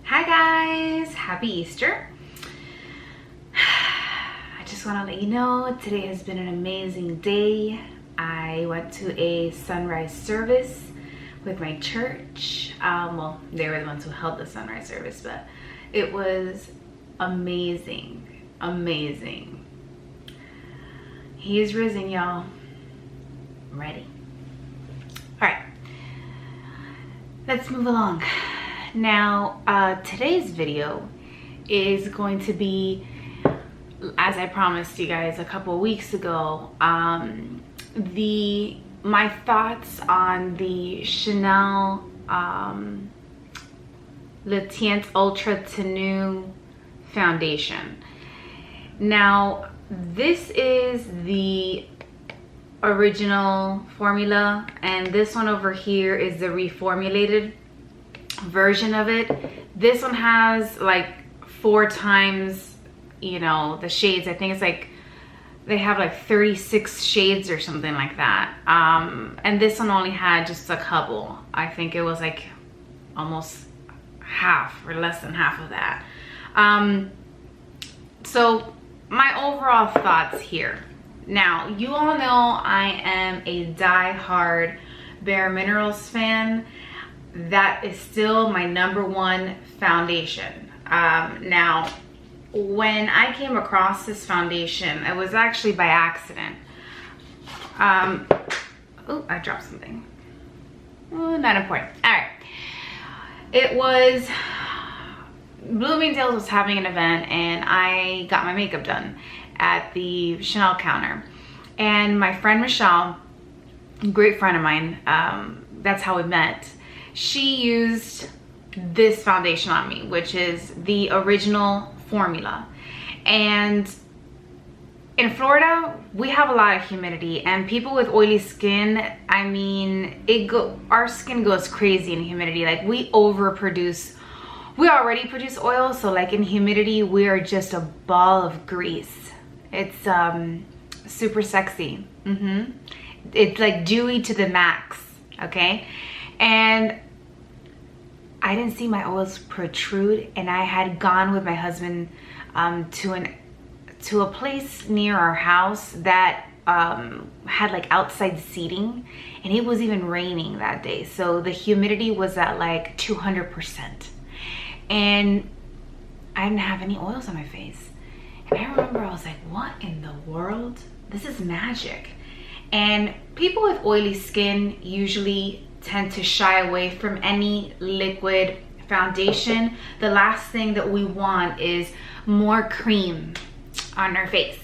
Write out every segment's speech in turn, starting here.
Hi guys, happy Easter. I just want to let you know today has been an amazing day. I went to a sunrise service with my church. Well, they were the ones who held the sunrise service, but it was amazing, amazing. He is risen, y'all. I'm ready. All right, let's move along. Now, today's video is going to be, as I promised you guys a couple of weeks ago, my thoughts on the Chanel Le Teint Ultra Tenue foundation. Now, this is the original formula, and this one over here is the reformulated version of it. This one has like 4 times, you know, the shades. I think it's like they have like 36 shades or something like that, and this one only had just a couple. I think it was like almost half or less than half of that. So my overall thoughts here. Now, you all know I am a die-hard Bareminerals fan. That is still my ¡1 foundation. Now, when I came across this foundation, it was actually by accident. Oh, I dropped something. Oh, not important. All right. It was, Bloomingdale's was having an event, and I got my makeup done at the Chanel counter. And my friend Michelle, great friend of mine, that's how we met. She used this foundation on me, which is the original formula. And in Florida, we have a lot of humidity, and people with oily skin, I mean, our skin goes crazy in humidity. Like, we overproduce. We already produce oil, so like in humidity, we are just a ball of grease. It's super sexy. It's like dewy to the max, okay? And I didn't see my oils protrude, and I had gone with my husband to a place near our house that had like outside seating, and it was even raining that day, so the humidity was at like 200%, and I didn't have any oils on my face. And I remember I was like, what in the world? This is magic. And people with oily skin usually tend to shy away from any liquid foundation. The last thing that we want is more cream on our face.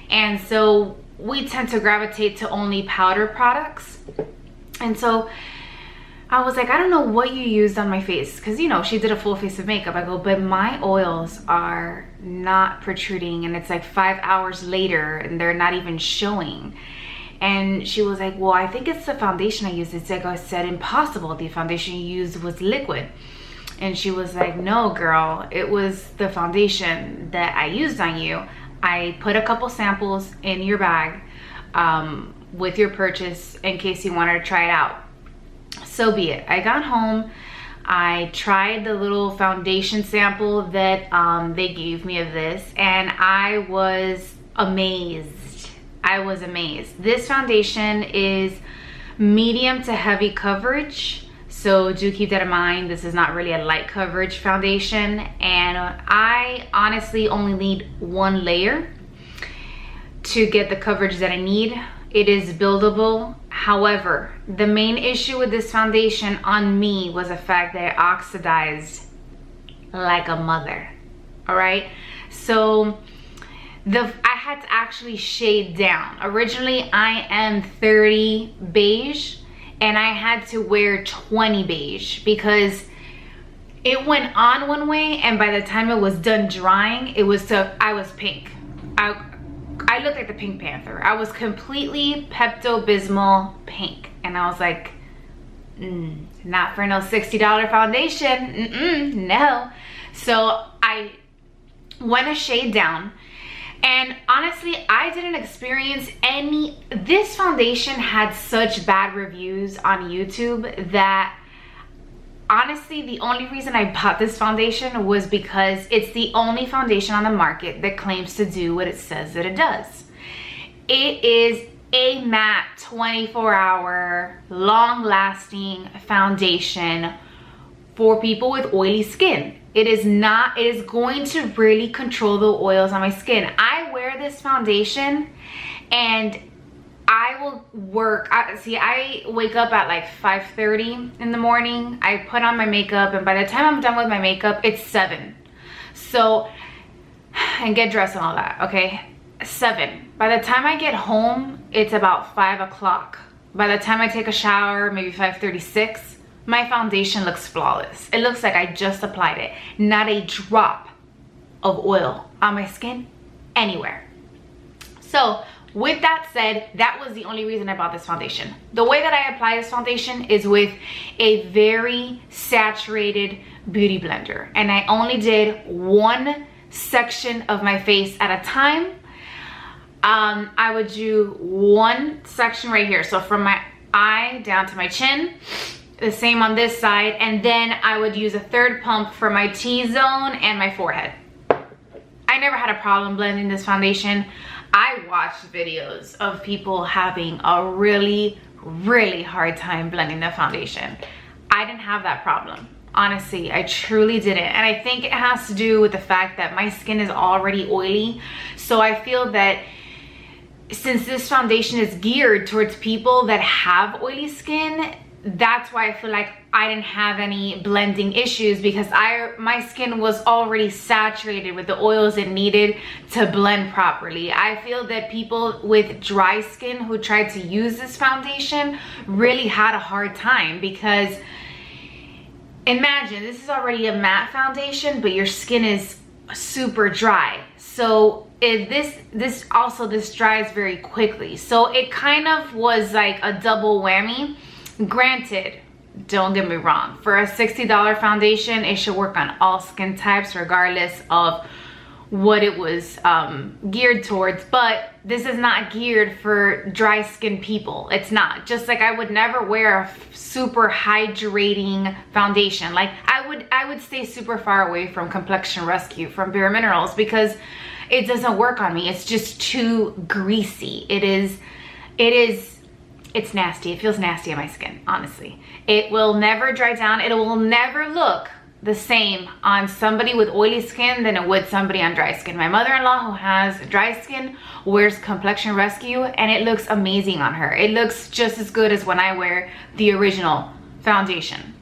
And so we tend to gravitate to only powder products. And so I was like, I don't know what you used on my face, because, you know, she did a full face of makeup. I go, but my oils are not protruding, and it's like 5 hours later and they're not even showing. And she was like, well, I think it's the foundation I used. It's like I said, impossible. The foundation you used was liquid. And she was like, no, girl, it was the foundation that I used on you. I put a couple samples in your bag with your purchase in case you wanted to try it out. So be it. I got home, I tried the little foundation sample that they gave me of this, and I was amazed. I was amazed. This foundation is medium to heavy coverage, so do keep that in mind. This is not really a light coverage foundation, and I honestly only need 1 layer to get the coverage that I need. It is buildable. However, the main issue with this foundation on me was the fact that it oxidized like a mother. All right, so I had to actually shade down. Originally, I am 30 beige, and I had to wear 20 beige because it went on one way, and by the time it was done drying, I was pink. I looked like the Pink Panther. I was completely Pepto-Bismol pink. And I was like, not for no $60 foundation. No. So I went a shade down. And honestly, I didn't experience this foundation had such bad reviews on YouTube that honestly, the only reason I bought this foundation was because it's the only foundation on the market that claims to do what it says that it does. It is a matte 24-hour long-lasting foundation for people with oily skin. It is going to really control the oils on my skin. I wear this foundation and I will work. I wake up at like 5:30 in the morning. I put on my makeup, and by the time I'm done with my makeup, it's 7. So, and get dressed and all that, okay? 7. By the time I get home, it's about 5 o'clock. By the time I take a shower, maybe 5:36, my foundation looks flawless. It looks like I just applied it. Not a drop of oil on my skin anywhere. So, with that said, that was the only reason I bought this foundation. The way that I apply this foundation is with a very saturated beauty blender. And I only did one section of my face at a time. I would do one section right here. So from my eye down to my chin, the same on this side. And then I would use a third pump for my T-zone and my forehead. I never had a problem blending this foundation. I watched videos of people having a really, really hard time blending the foundation. I didn't have that problem. Honestly, I truly didn't. And I think it has to do with the fact that my skin is already oily. So I feel that since this foundation is geared towards people that have oily skin, that's why I feel like I didn't have any blending issues, because my skin was already saturated with the oils it needed to blend properly. I feel that people with dry skin who tried to use this foundation really had a hard time, because imagine this is already a matte foundation, but your skin is super dry. So if this dries very quickly. So it kind of was like a double whammy. Granted, don't get me wrong, for a $60 foundation, it should work on all skin types regardless of what it was geared towards, but this is not geared for dry skin people. It's not. Just like I would never wear a super hydrating foundation. Like I would stay super far away from Complexion Rescue from Bareminerals, because it doesn't work on me. It's just too greasy. It's nasty. It feels nasty on my skin, honestly. It will never dry down. It will never look the same on somebody with oily skin than it would somebody on dry skin. My mother-in-law, who has dry skin, wears Complexion Rescue, and it looks amazing on her. It looks just as good as when I wear the original foundation,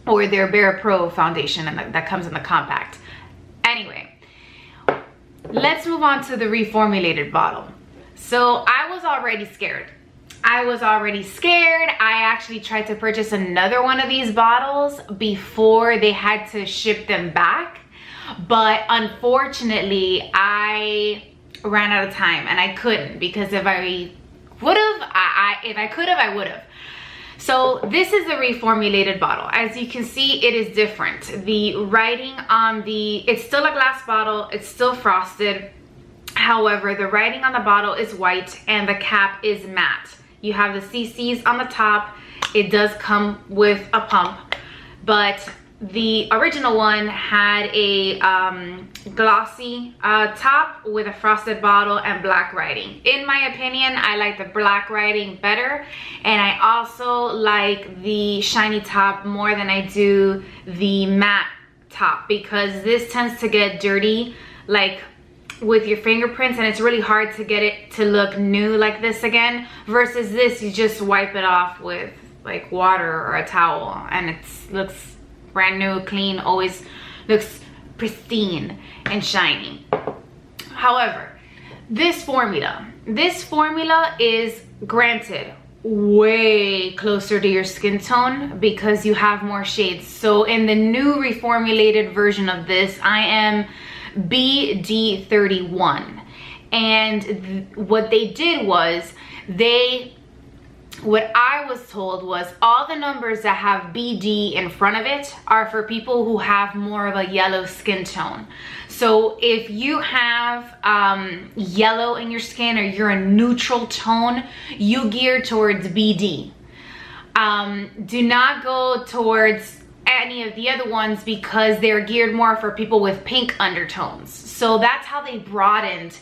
or their Bare Pro foundation that comes in the compact. Anyway, let's move on to the reformulated bottle. So I was already scared. I actually tried to purchase another one of these bottles before they had to ship them back. But unfortunately, I ran out of time and I couldn't, because if I would have, I would have. So this is the reformulated bottle. As you can see, it is different. The writing on it's still a glass bottle, it's still frosted. However, the writing on the bottle is white and the cap is matte. You have the CCs on the top. It does come with a pump, but the original one had a glossy top with a frosted bottle and black writing. In my opinion, I like the black writing better, and I also like the shiny top more than I do the matte top, because this tends to get dirty like with your fingerprints, and it's really hard to get it to look new like this again, versus this, you just wipe it off with like water or a towel and it looks brand new, clean, always looks pristine and shiny. However, this formula is, granted, way closer to your skin tone because you have more shades. So in the new reformulated version of this, I am BD31, and what they did was what I was told was all the numbers that have BD in front of it are for people who have more of a yellow skin tone. So if you have yellow in your skin, or you're a neutral tone, you gear towards BD. Do not go towards any of the other ones because they're geared more for people with pink undertones. So that's how they broadened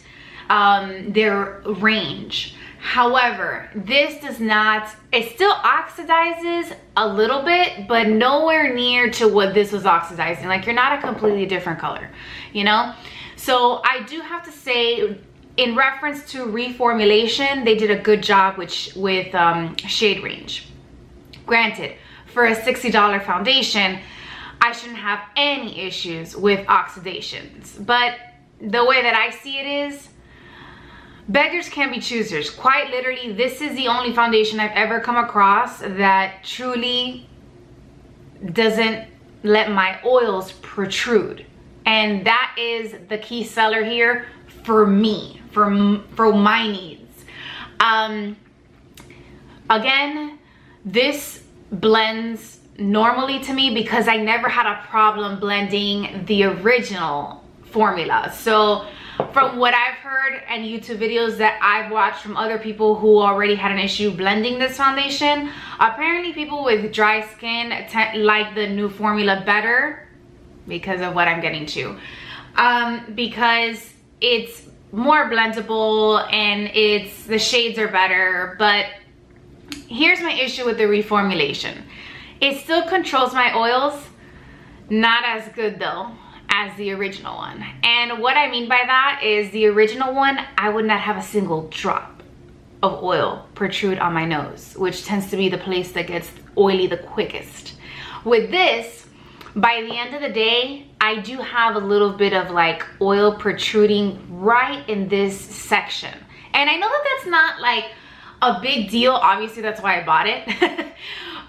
their range. However, this does not, it still oxidizes a little bit, but nowhere near to what this was oxidizing. Like, you're not a completely different color, you know? So I do have to say, in reference to Reformulation, they did a good job with shade range. Granted, for a $60 foundation, I shouldn't have any issues with oxidations. But the way that I see it is, beggars can't be choosers. Quite literally, this is the only foundation I've ever come across that truly doesn't let my oils protrude. And that is the key seller here for me, for my needs. Again, this blends normally to me because I never had a problem blending the original formula. So from what I've heard and YouTube videos that I've watched from other people who already had an issue blending this foundation, apparently people with dry skin like the new formula better because of what I'm getting to. Because it's more blendable and the shades are better. But here's my issue with the Reformulation. It still controls my oils, not as good though as the original one. And what I mean by that is the original one, I would not have a single drop of oil protrude on my nose, which tends to be the place that gets oily the quickest. With this, by the end of the day, I do have a little bit of like oil protruding right in this section. And I know that that's not like a big deal. Obviously, that's why I bought it.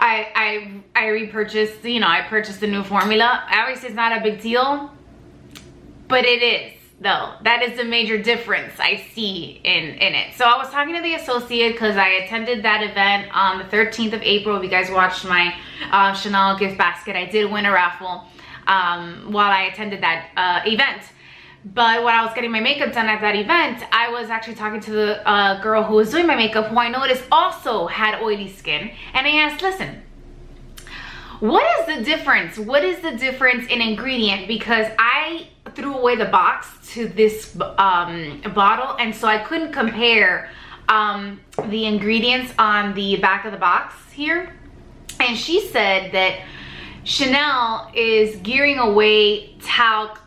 I repurchased, you know, I purchased the new formula. Obviously, it's not a big deal, but it is, though. That is the major difference I see in it. So I was talking to the associate because I attended that event on the 13th of April. If you guys watched my Chanel gift basket, I did win a raffle while I attended that event. But when I was getting my makeup done at that event, I was actually talking to the girl who was doing my makeup, who I noticed also had oily skin. And I asked, listen, what is the difference? What is the difference in ingredient? Because I threw away the box to this bottle, and so I couldn't compare the ingredients on the back of the box here. And she said that Chanel is gearing away talc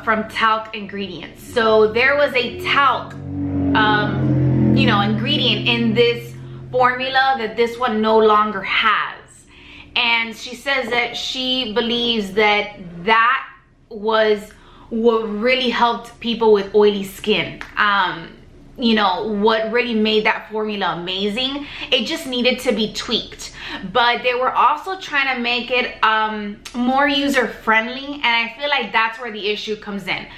from talc ingredients. So there was a talc you know, ingredient in this formula that this one no longer has. And she says that she believes that that was what really helped people with oily skin. You know, what really made that formula amazing. It just needed to be tweaked. But they were also trying to make it more user-friendly, and I feel like that's where the issue comes in.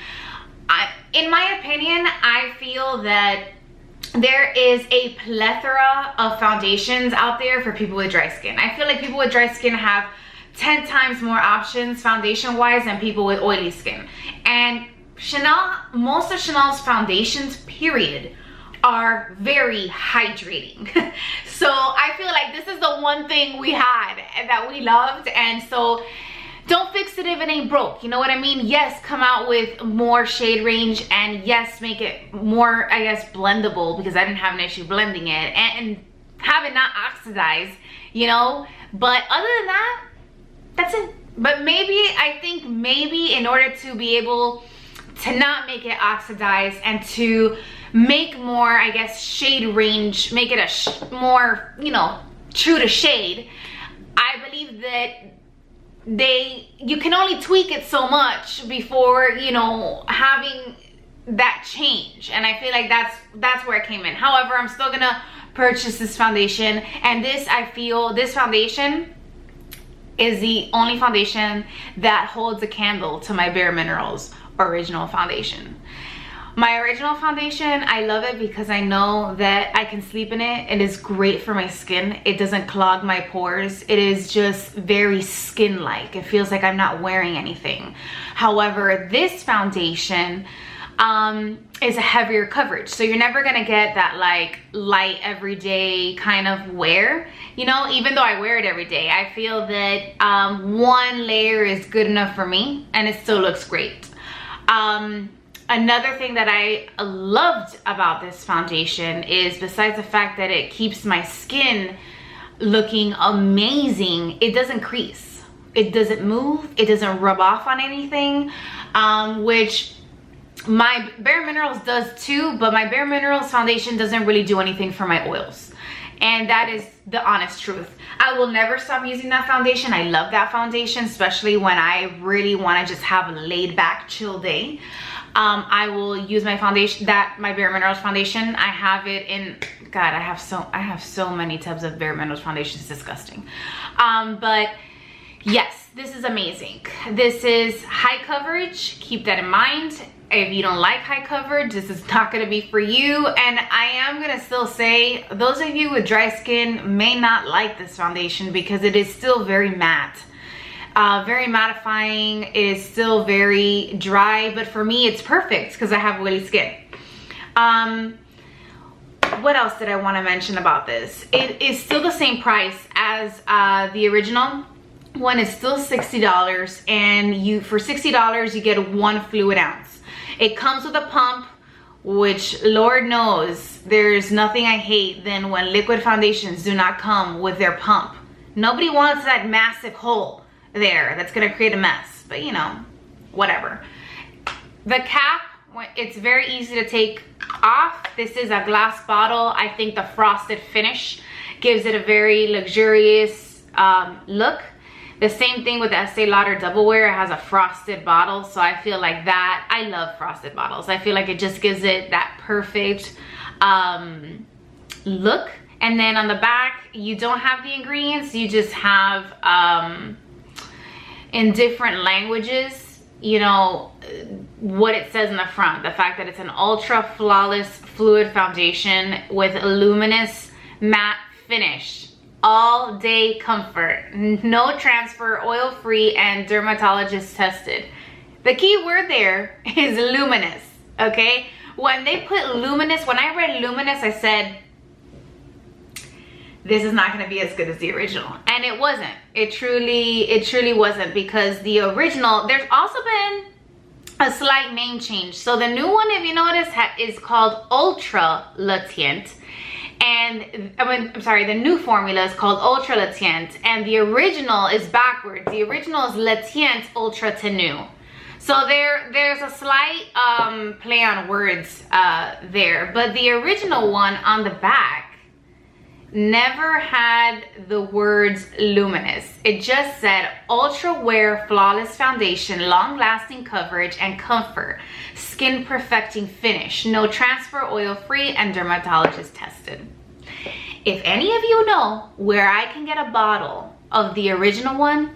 In my opinion, I feel that there is a plethora of foundations out there for people with dry skin. I feel like people with dry skin have 10 times more options foundation-wise than people with oily skin. And Chanel, most of Chanel's foundations, period, are very hydrating. So I feel like this is the one thing we had and that we loved. And so don't fix it if it ain't broke. You know what I mean? Yes, come out with more shade range, and yes, make it more, I guess, blendable, because I didn't have an issue blending it, and have it not oxidize, you know? But other than that, that's it. But maybe, I think maybe in order to be able to not make it oxidize and to make more, I guess, shade range, make it a more, you know, true to shade, I believe that you can only tweak it so much before, you know, having that change. And I feel like that's where it came in. However, I'm still gonna purchase this foundation, and this, I feel, this foundation is the only foundation that holds a candle to my Bareminerals original foundation. My original foundation, I love it because I know that I can sleep in it. It is great for my skin. It doesn't clog my pores. It is just very skin-like. It feels like I'm not wearing anything. However, this foundation, is a heavier coverage. So you're never gonna get that like light everyday kind of wear. You know, even though I wear it every day, I feel that one layer is good enough for me and it still looks great. Another thing that I loved about this foundation is, besides the fact that it keeps my skin looking amazing, it doesn't crease, it doesn't move, it doesn't rub off on anything, which my Bareminerals does too, but my Bareminerals foundation doesn't really do anything for my oils. And that is the honest truth. I will never stop using that foundation. I love that foundation, especially when I really want to just have a laid back, chill day. I will use my foundation, my Bareminerals foundation. I have it in, God, I have so many tubs of Bareminerals foundation. It's disgusting. But yes, this is amazing. This is high coverage. Keep that in mind. If you don't like high coverage, this is not going to be for you. And I am going to still say, those of you with dry skin may not like this foundation because it is still very matte. Very mattifying. It is still very dry, but for me it's perfect because I have oily skin. What else did I want to mention about this? It is still the same price as the original one. Is still $60, and for $60 you get 1 fluid ounce. It comes with a pump, which Lord knows there's nothing I hate than when liquid foundations do not come with their pump. Nobody wants that massive hole there that's gonna create a mess, but you know, whatever. The cap, it's very easy to take off. This is a glass bottle. I think the frosted finish gives it a very luxurious look. The same thing with the Estee Lauder Double Wear. It has a frosted bottle, so I feel like that, I love frosted bottles. I feel like it just gives it that perfect look. And then on the back, you don't have the ingredients, you just have in different languages, you know, what it says in the front. The fact that it's an ultra flawless fluid foundation with a luminous matte finish. All day comfort, no transfer, oil free, and dermatologist tested. The key word there is luminous, okay? When they put luminous, when I read luminous, I said, this is not going to be as good as the original. And it wasn't. It truly wasn't, because the original, there's also been a slight name change. So the new one, if you notice, is called Ultra Le Teint. And I'm sorry, the new formula is called Ultra Le Teint, and the original is backwards. The original is Le Teint Ultra Tenue. So there's a slight play on words there, but the original one on the back never had the words luminous. It just said Ultra Wear Flawless Foundation, long lasting coverage and comfort, skin perfecting finish, no transfer, oil free, and dermatologist tested. If any of you know where I can get a bottle of the original one,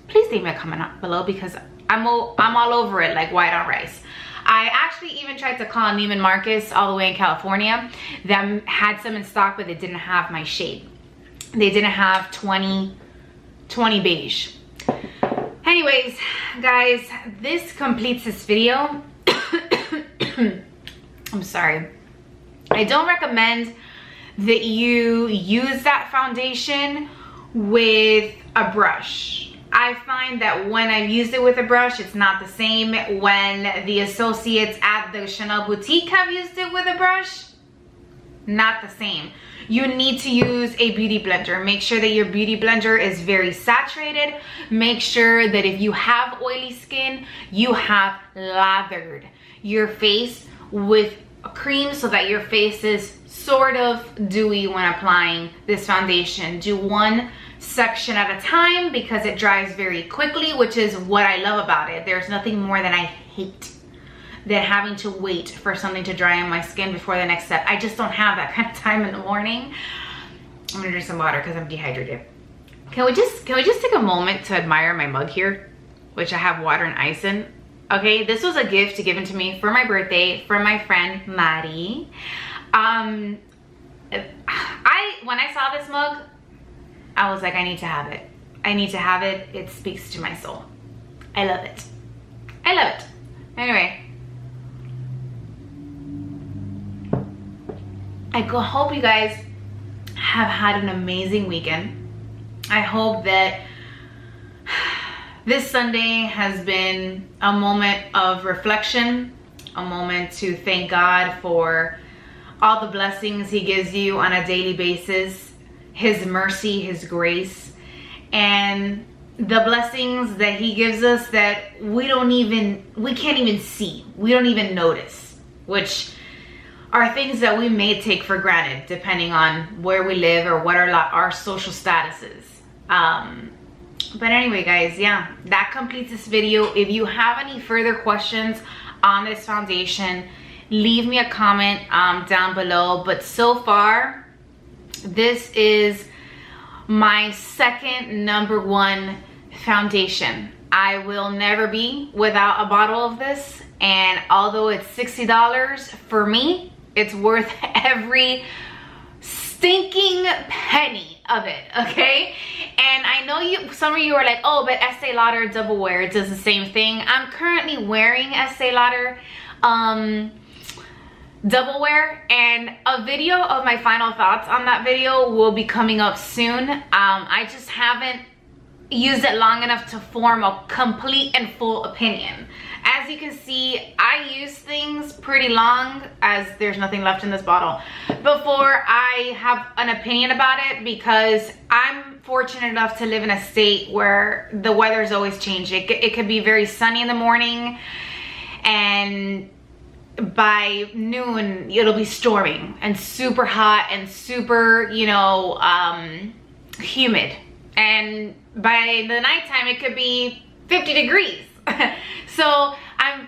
please leave me a comment below, because I'm all over it like white on rice. I actually even tried to call Neiman Marcus all the way in California. Them had some in stock, but they didn't have my shade. They didn't have 20 beige. Anyways, guys, this completes this video. I'm sorry. I don't recommend that you use that foundation with a brush. I find that when I've used it with a brush, it's not the same. When the associates at the Chanel boutique have used it with a brush, not the same. You need to use a beauty blender. Make sure that your beauty blender is very saturated. Make sure that if you have oily skin, you have lathered your face with a cream so that your face is sort of dewy when applying this foundation. Do one section at a time because it dries very quickly, which is what I love about it. There's nothing more that I hate than having to wait for something to dry on my skin before the next step. I just don't have that kind of time in the morning. I'm gonna drink some water because I'm dehydrated. Can we just take a moment to admire my mug here, which I have water and ice in? Okay, this was a gift given to me for my birthday from my friend Mari. When I saw this mug, I was like, I need to have it. I need to have it. It speaks to my soul. I love it. I love it. Anyway, I hope you guys have had an amazing weekend. I hope that this Sunday has been a moment of reflection, a moment to thank God for all the blessings he gives you on a daily basis, his mercy, his grace, and the blessings that he gives us that we can't even see, we don't even notice, which are things that we may take for granted depending on where we live or what our social status is. But anyway, guys, yeah, that completes this video. If you have any further questions on this foundation, leave me a comment down below. But so far, this is my second #1 foundation. I will never be without a bottle of this, and although it's $60, for me, it's worth every stinking penny of it, okay? And I know some of you are like, oh, but Estee Lauder Double Wear does the same thing. I'm currently wearing Estee Lauder Double Wear, and a video of my final thoughts on that video will be coming up soon. I just haven't used it long enough to form a complete and full opinion. As you can see, I use things pretty long, as there's nothing left in this bottle, before I have an opinion about it, because I'm fortunate enough to live in a state where the weather's always changing. It could be very sunny in the morning, and by noon it'll be storming and super hot and super, you know, humid, and by the nighttime it could be 50 degrees. So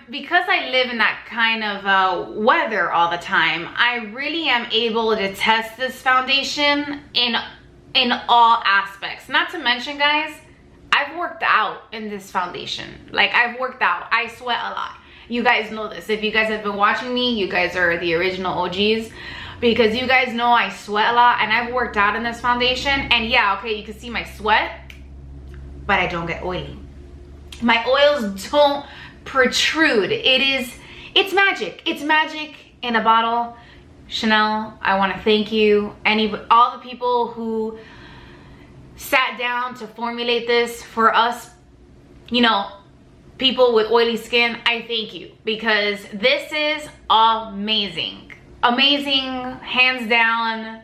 because I live in that kind of weather all the time, I really am able to test this foundation in all aspects. Not to mention, guys, I've worked out in this foundation. Like, I've worked out. I sweat a lot. You guys know this. If you guys have been watching me, you guys are the original OGs, because you guys know I sweat a lot, and I've worked out in this foundation. And yeah, okay, you can see my sweat, but I don't get oily. My oils don't protrude. It's magic. It's magic in a bottle. Chanel, I want to thank you. All the people who sat down to formulate this for us, you know, people with oily skin, I thank you, because this is amazing. Amazing, hands down.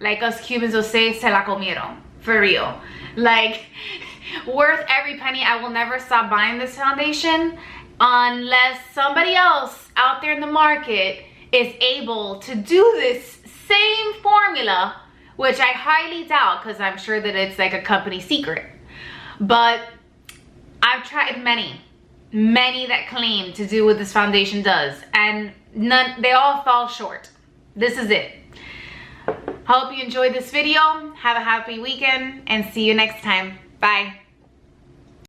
Like us Cubans will say, se la comieron. For real. Like, worth every penny. I will never stop buying this foundation unless somebody else out there in the market is able to do this same formula, which I highly doubt, because I'm sure that it's like a company secret. But I've tried many that claim to do what this foundation does, and they all fall short. This is it. Hope you enjoyed this video. Have a happy weekend, and see you next time. Bye.